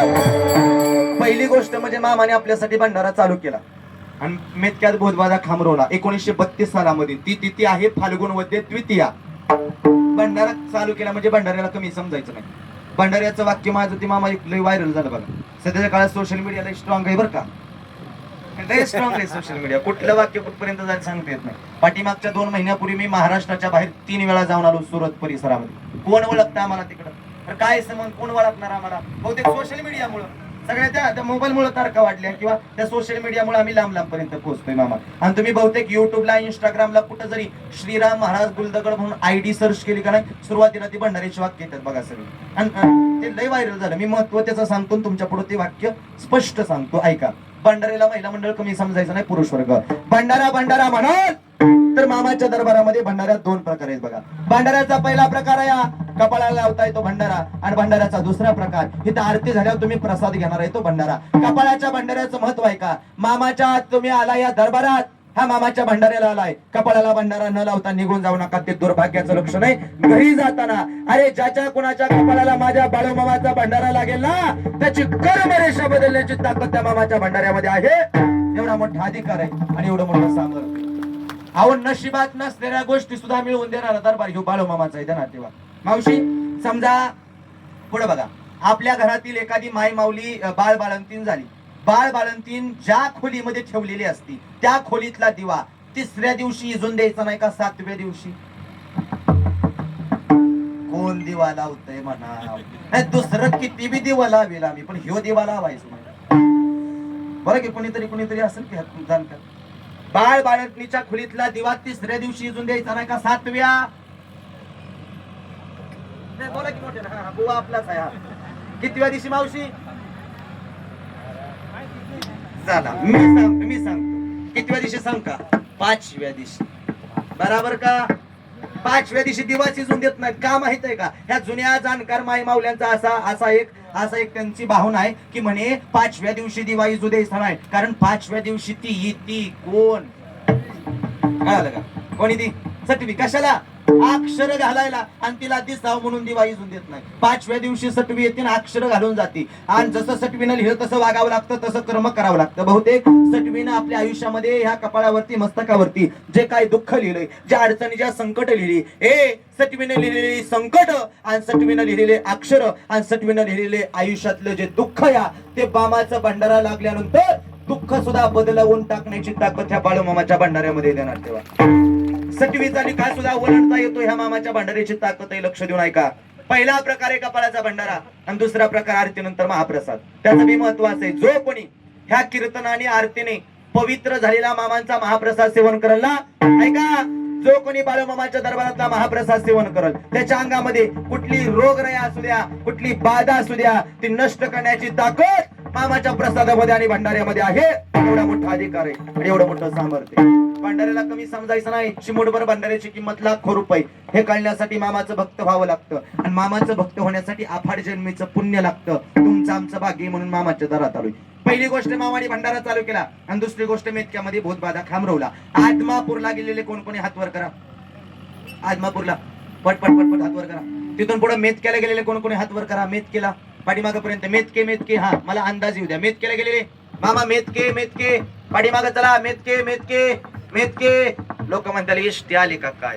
पहिली गोष्ट म्हणजे मामाने आपल्यासाठी भंडारा चालू केला आणि मेतक्यात भूतबाधा खामरवला 1932 सालामध्ये. ती तिथी आहे फाल्गुन वद्य द्वितीया. भंडारा चालू केला म्हणजे भंडाऱ्याला कमी समजायचं नाही. भंडाऱ्याचं वाक्य माझं ते मामा लय व्हायरल झालं बघा. सध्याच्या काळात सोशल मीडियाला स्ट्रॉंग आहे बरं का, लय स्ट्रॉंग आहे सोशल मीडिया. कुठलं वाक्य कुठपर्यंत जायला सांगता येत नाही. पाठीमागच्या 2 महिन्यापूर्वी मी महाराष्ट्राच्या बाहेर 3 वेळा जाऊन आलो सुरत परिसरामध्ये. कोण ओळखतं आम्हाला तिकडं? तर काय समज कोण ओळखणार आम्हाला? बहुतेक सोशल मीडियामुळे, सगळ्या त्या मोबाईलमुळे तारखा वाढल्या किंवा त्या सोशल मीडियामुळे आम्ही लांब लांबपर्यंत पोहोचतोय मामा. आणि तुम्ही बहुतेक युट्यूबला इंस्टाग्रामला कुठं जरी श्रीराम महाराज गुलदगड म्हणून आयडी सर्च केली का नाही, सुरुवातीला ती भंडाऱ्याची वाक्य येतात बघा सगळी. आणि ते लय व्हायरल झालं. मी महत्व त्याचं सांगतो तुमच्या पुढे ते वाक्य स्पष्ट सांगतो, ऐका. भंडाऱ्याला महिला मंडळ कमी समजायचं नाही, पुरुष वर्ग. भंडारा भंडारा म्हणत तर मामाच्या दरबारामध्ये भंडाऱ्यात 2 प्रकार आहेत बघा. भंडाऱ्याचा पहिला प्रकार आहे कपाळाला लावता येतो भंडारा, आणि भंडाऱ्याचा दुसरा प्रकार इथं आरती झाल्यावर तुम्ही प्रसाद घेणार आहे तो भंडारा. कपाळाच्या भंडाऱ्याचं महत्व आहे का? मामाच्या तुम्ही आला या दरबारात, हा मामाच्या भंडाऱ्याला आलाय, कपाळाला भंडारा न लावता निघून जाऊ नका, ते दुर्भाग्याचं लक्षण आहे. घरी जाताना अरे ज्याच्या कोणाच्या कपाळाला माझ्या बाळूमामाचा भंडारा लागेल ना, त्याची कर्मरेषा बदलण्याची ताकद त्या मामाच्या भंडाऱ्यामध्ये आहे. एवढा मोठा अधिकार आहे आणि एवढं मोठं सामर्थ्य. अहो नशिबात नसलेल्या गोष्टी सुद्धा मिळवून देणारा दरबार ह्यो बाळूमामाचा आहे. देणार तेव्हा मावशी समजा पुढे बघा, आपल्या घरातील एखादी माय माऊली बाळ बाळंतीन झाली. बाळ बाळंतीन ज्या खोलीमध्ये ठेवलेली असती त्या खोलीतला दिवा 3ऱ्या दिवशी इजून द्यायचा नाही का 7व्या दिवशी? कोण दिवा लावतय म्हणा, दुसरं किती बी दिवा लावेल आम्ही, पण ह्यो दिवा लावायचो बरं की कोणीतरी असेल की जाणकार. बाळ बाळंतीच्या खोलीतला दिवा 3ऱ्या दिवशी इजून द्यायचा नाही का 7व्या? बोला की मोठे ना, बुवा आपलाच आहे. कितव्या दिवशी मावशी? चला मी सांगतो कितव्या दिवशी सांग का? 5व्या दिवशी. बराबर का? 5व्या दिवशी दिवा शिजून देत नाहीत का माहित आहे का? ह्या जुन्या जाणकार माई माऊल्यांचा असा एक त्यांची भावना आहे की म्हणे 5व्या दिवशी दिवा इजू द्यायचा नाही, कारण 5व्या दिवशी ती येती कोण? कळालं का? कोणी ती सटवी कशाला? अक्षर घालायला, आणि तिला दिसाव म्हणून दिवा इजून देत नाही. 5व्या दिवशी सटवी येते ना, अक्षर घालून जाते, आणि जसं सटवीनं लिहिलं तसं वागावं लागतं, तसं कर्म करावं लागतं. बहुतेक सटवीनं आपल्या आयुष्यामध्ये ह्या कपाळावरती मस्तकावरती जे काही दुःख लिहिलंय, ज्या अडचणी ज्या संकट लिहिली, सटवीनं लिहिलेली संकट आणि सटवीनं लिहिलेले अक्षर आणि सटवीनं लिहिलेले आयुष्यातलं जे दुःख या ते बामाचा भंडारा लागल्यानंतर दुःख सुद्धा बदलवून टाकण्याची ताकद ह्या बाळूमामाच्या भंडाऱ्यामध्ये देणार. तेव्हा सटवीचा निकाल सुद्धा ओलांडता येतो ह्या मामाच्या भंडाऱ्याची ताकद आहे. लक्ष देऊन ऐका. पहिला प्रकार आहे कपाळाचा भंडारा आणि दुसरा प्रकार आरतीनंतर महाप्रसाद. त्याचं बी महत्वाचं आहे. जो कोणी ह्या कीर्तनाने आरतीने पवित्र झालेला मामांचा महाप्रसाद सेवन करेल ना, ऐका, जो कोणी बाळूमामाच्या दरबारातला महाप्रसाद सेवन करेल त्याच्या अंगामध्ये कुठली रोगराई असू द्या, कुठली बाधा असू द्या, ती नष्ट करण्याची ताकद मामाच्या प्रसादामध्ये आणि भंडाऱ्यामध्ये आहे. एवढा मोठा अधिकार आहे आणि एवढं मोठं सामर्थ्य. भंडाऱ्याला कमी समजायचं नाही. चिमूटभर भंडाऱ्याची किंमत लाखो रुपये. हे कळण्यासाठी मामाचं भक्त व्हावं लागतं, आणि मामाचं भक्त होण्यासाठी अफाट जन्मीचं पुण्य लागतं. तुमचं आमचं भाग्य म्हणून मामाच्या दारात आलोय. पहिली गोष्ट मामाने भंडारा चालू केला, आणि दुसरी गोष्ट मेतक्यामध्ये भूतबाधा खामरवला. आदमापूरला गेलेले कोण कोणी हातवर करा. आदमापूरला पट पट पट पट हातवर करा. तिथून पुढे मेतक्याला गेलेले कोण कोणी हातवर करा. मेतकेला पाठीमागपर्यंत मेतके हा मला अंदाज येऊ द्या. मेतकेला गेलेले मामा मेतके पाठीमाग चला. मेतके लोक म्हणतात एसटी आली का काय,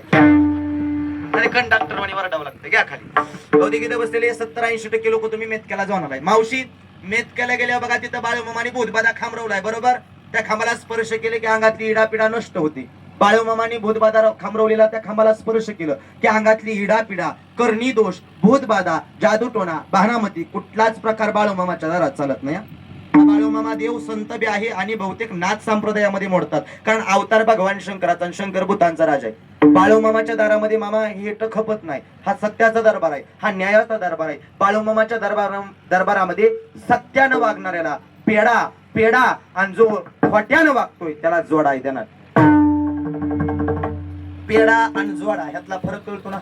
अरे कंडक्टर वाणी वरडावं लागतं. घ्या खाली. बहुतेक इथे बसलेले 70-80% लोक तुम्ही मेतक्याला जाऊन आलाय. मावशी मेतक्याला गेल्या बघा, तिथं बाळूमामाने भूतबाधा खामरवलाय. बरोबर? त्या खांबाला स्पर्श केले की अंगातली इडापिडा नष्ट होती. बाळूमामाने भूतबाधा खामरवलेला त्या खांबाला स्पर्श केलं की अंगातली इडापिडा, करणी दोष, भूतबाधा, जादूटोणा, बहानामती कुठलाच प्रकार बाळूमामाच्या दारात चालत नाही. बाळूमामा देव संत बी आहे आणि बहुतेक नाथ संप्रदायामध्ये मोडतात, कारण अवतार भगवान शंकराचा, शंकर भूतांचा राजा आहे. बाळूमामाच्या दारामध्ये मामा हेट खपत नाही. हा सत्याचा दरबार आहे, हा न्यायाचा दरबार आहे. बाळूमामाच्या दरबारामध्ये सत्यानं वागणाऱ्याला पेडा आणि जो खोट्यानं वागतोय त्याला जोडा आहे. देणार पेडा आणि जोडा ह्यातला फरक कळतो ना.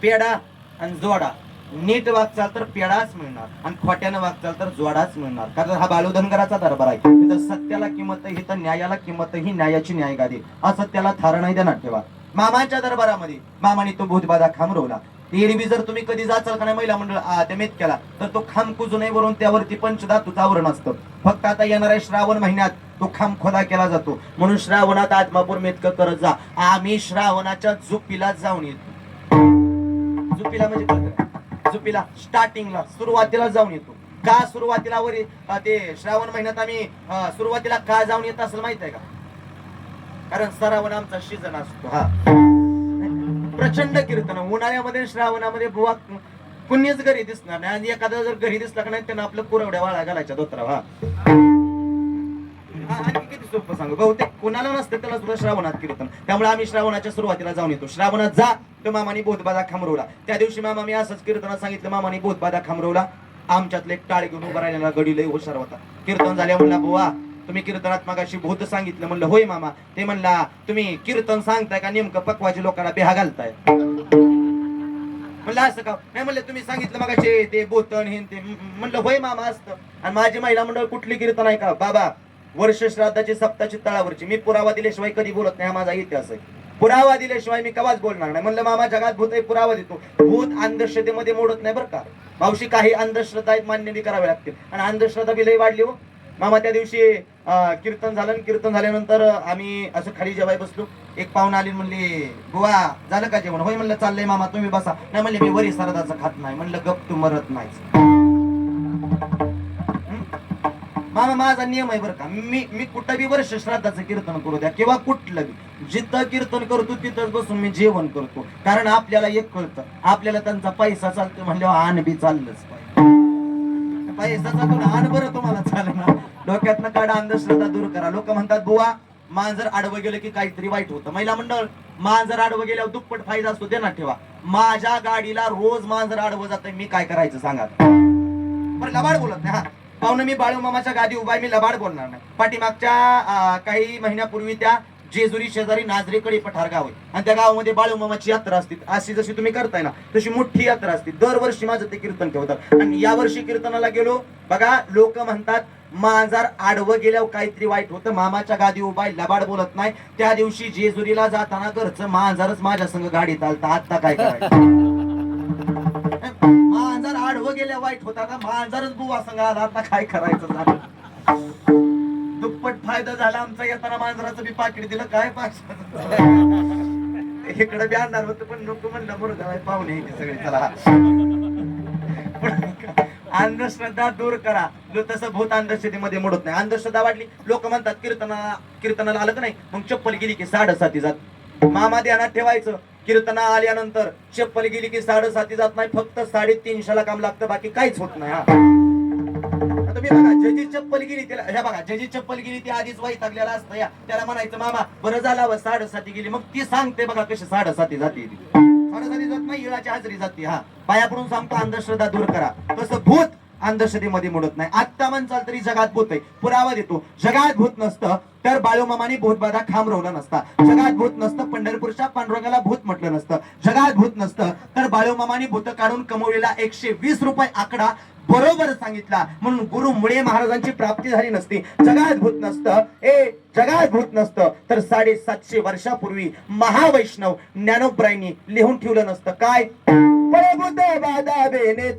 पेडा आणि जोडा, नीट वागचाल तर पेडाच मिळणार आणि खोट्यानं वागचाल तर जोडाच मिळणार. कारण हा बाळूधनगराचा दरबार आहे. तिथं सत्याला किंमत आहे, तर न्यायाला किंमत ही न्यायाची न्यायगादी. असत्याला थार नाही देणार. ठेवा मामाच्या दरबारामध्ये मामाने तो भूतबाधा खामरवला. एरवी जर तुम्ही कधी जाचाल का नाही महिला मंडळ त्या मेतक्याला, तर तो खांब कुजू नये वरून त्यावरती पंचधातूचं आवरण असतं. फक्त आता येणाऱ्या श्रावण महिन्यात तो खांब खोदा केला जातो. म्हणून श्रावणात आदमापूर मेतकं करत जा. आम्ही श्रावणाच्या जुपीला जाऊन येतो. जुपीला म्हणजे कळतं का? जुपीला स्टार्टिंगला सुरुवातीला जाऊन येतो. का सुरुवातीला वरी ते श्रावण महिन्यात आम्ही सुरुवातीला का जाऊन येत असेल माहित आहे का? कारण श्रावण आमचा सीझन असतो. हा, प्रचंड कीर्तन उन्हाळ्यामध्ये श्रावणामध्ये बुवा कुणीच घरी दिसणार नाही. आणि एखादा जर घरी दिसला का नाही त्यानं आपलं कुरवड्या वाळा घालायच्या धोत्रावर. आणि किती सोपं सांगू, बहुतेक कोणाला नसतं त्याला सुद्धा श्रावणात कीर्तन. त्यामुळे आम्ही श्रावणाच्या सुरुवातीला जाऊन येतो. श्रावणात जा तर मामानी बोधबाधा खामरवला. त्या दिवशी मामा मी असंच कीर्तनात सांगितलं, मामानी बोधबाधा खामरवला. आमच्यातले एक टाळ घेऊन उभा राहिलेला गडी लय हुशार होता. कीर्तन झाल्या म्हणला, बुवा तुम्ही कीर्तनात मागाशी भूत सांगितलं. म्हणलं होय मामा. ते म्हणला तुम्ही कीर्तन सांगताय का नेमकं पकवाची लोकांना बेहा घालताय? म्हणलं असं का? नाही म्हणलं तुम्ही सांगितलं मगाशी ते बोतण हे ते. म्हणलं होय मामा असतं. आणि माझी महिला मंडळ कुठली कीर्तन आहे का बाबा? वर्ष श्राद्धाची सप्ताची तळावरची. मी पुरावा दिल्याशिवाय कधी बोलत नाही, हा माझा इतिहास आहे. पुरावा दिल्याशिवाय मी कवाच बोलणार नाही. म्हणलं मामा जगात भूत आहे, पुरावा देतो. भूत अंधश्रद्धेमध्ये मोडत नाही बरं का मावशी. काही अंधश्रद्धा आहेत मान्य बी करावे लागतील. आणि अंधश्रद्धा बी लई वाढली हो मामा. त्या दिवशी कीर्तन झालं. कीर्तन झाल्यानंतर आम्ही असं खाली जेवाय बसलो. एक पाहुणा आली, म्हणली बुवा झालं का जेवण? होय म्हणलं चाललंय मामा तुम्ही बसा. नाही म्हणले मी वरी सरदाचं खात नाही. म्हणलं गप तू मरत नाही मामा. माझा नियम आहे बरं का. मी कुठं बी वर्ष श्राद्धाचं कीर्तन करू द्या किंवा कुठलं बी, जिथं कीर्तन करतो तिथंच बसून मी जेवण करतो. कारण आपल्याला एक कळतं, आपल्याला त्यांचा पैसा चालतो म्हणल्यावर आण बी चाललंच पाहिजे. पैसा चालतो ना, आण बरं तुम्हाला चालेल ना. डोक्यातनं काढा, अंधश्रद्धा दूर करा. लोक म्हणतात बुवा मांजर आडवं गेलं की काहीतरी वाईट होतं. महिला मंडळ मांजर आडवं गेल्यावर दुप्पट फायदा असतो, ते ना ठेवा. माझ्या गाडीला रोज मांजर आडवं जातंय, मी काय करायचं सांगा? बरं लबाड बोलत नाही. हा पाहुणं मी बाळू मामाच्या गादी उभा आहे, मी लबाड बोलणार नाही. पाठीमागच्या काही महिन्यापूर्वी त्या जेजुरी शेजारी नाझरेकडे पठार गाव आहे आणि त्या गावामध्ये बाळू मामाची यात्रा असते. अशी जशी तुम्ही करताय ना तशी मोठी यात्रा असते. दरवर्षी माझं ते कीर्तन ठेवतात. आणि या वर्षी कीर्तनाला गेलो बघा. लोक म्हणतात मांजर आडवं गेल्यावर काहीतरी वाईट होतं. मामाच्या गादी उभा आहे, लबाड बोलत नाही. त्या दिवशी जेजुरीला जाताना घरचं मांजरच माझ्या संग गाडीत आलता. आता काय करायचं? मांजर आडवं गेल्या वाईट होता का? मांजरच बुवा संग आला. आता काय करायचं? झालं दुप्पट फायदा झाला आमचा. येताना मांजराचं बी पाकिट दिलं. काय इकडे बी आणणार होतं पण नको म्हणलं, मुरगा पाहुणे सगळे. चला अंधश्रद्धा दूर करा. तसं भूत अंधश्रद्धेमध्ये मोडत नाही. अंधश्रद्धा वाढली. लोक म्हणतात कीर्तनाला आलं का नाही मग चप्पल गेली की 7:30 जात. मामा ध्यानात ठेवायचं, कीर्तना आल्यानंतर चप्पल गेली की 7:30 जात नाही. फक्त 3:30 काम लागतं, बाकी काहीच होत नाही. आता मी बघा ज्याची चप्पल गेली त्याला, ह्या बघा ज्याची चप्पल गेली ती आधीच वैतागलेला असतं. या त्याला म्हणायचं मामा बरं झाला 7:30 गेली. मग ती सांगते बघा कशी 7:30 जाते. 7:30 जात नाही, इळाची हाजरी जाते. हा पाया पडून सांगतो अंधश्रद्धा दूर करा. तसं भूत अंधश्रद्धेमध्ये मोडत नाही. आत्ता म्हणचाल तरी जगात भूत आहे. पुरावा देतो. जगात भूत नसतं तर बाळूमामानी भूतबाधा खांबरवला नसता. जगात भूत नसतं पंढरपूरच्या पांडुरंगाला भूत म्हटलं नसतं. जगात भूत नसतं तर बाळूमामानी भूत काढून कमवलेला 120 रुपये आकडा बरोबर सांगितला म्हणून गुरु मुळे महाराजांची प्राप्ती झाली नसती. जगात भूत नसतं, जगात भूत नसतं तर 750 वर्षापूर्वी महावैष्णव ज्ञानोबरायांनी लिहून ठेवलं नसतं. काय? भूत बाधा बेने